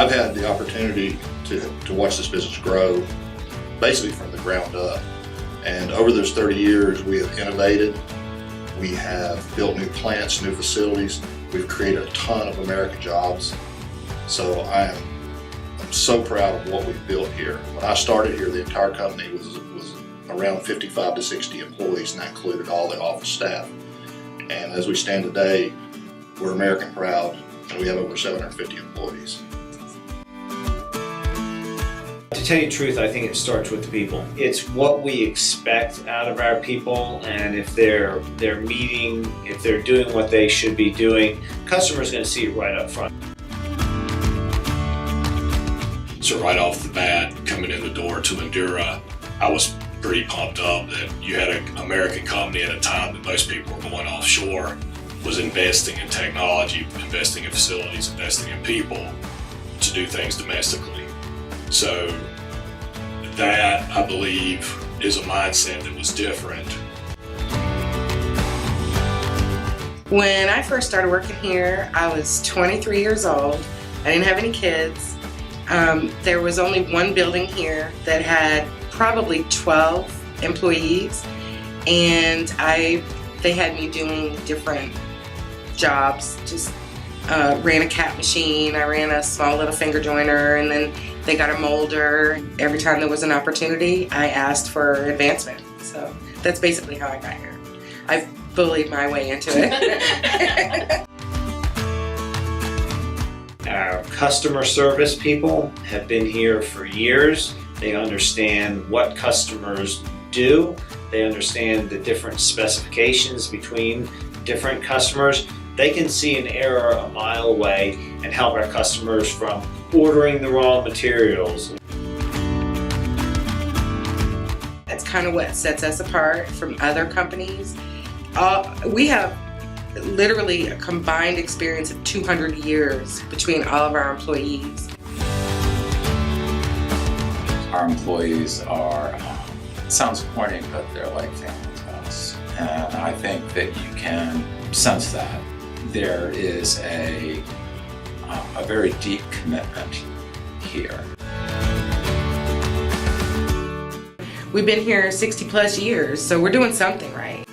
I've had the opportunity to watch this business grow basically from the ground up. And over those 30 years, we have innovated. We have built new plants, new facilities. We've created a ton of American jobs. So I'm so proud of what we've built here. When I started here, the entire company was around 55 to 60 employees, and that included all the office staff. And as we stand today, we're American proud, and we have over 750 employees. To tell you the truth, I think it starts with the people. It's what we expect out of our people, and if they're meeting, if they're doing what they should be doing, customers are going to see it right up front. So right off the bat, coming in the door to Endura, I was pretty pumped up that you had an American company at a time that most people were going offshore, was investing in technology, investing in facilities, investing in people to do things domestically. So that, I believe, is a mindset that was different. When I first started working here, I was 23 years old. I didn't have any kids. There was only one building here that had probably 12 employees, and they had me doing different jobs. Just ran a cap machine, I ran a small little finger joiner, and then they got a molder. Every time there was an opportunity, I asked for advancement. So that's basically how I got here. I've bullied my way into it. Our customer service people have been here for years. They understand what customers do. They understand the different specifications between different customers. They can see an error a mile away and help our customers from ordering the wrong materials. That's kind of what sets us apart from other companies. We have literally a combined experience of 200 years between all of our employees. Our employees are, sounds corny, but they're like family to us. And I think that you can sense that. There is a very deep commitment here. We've been here 60 plus years, so we're doing something right.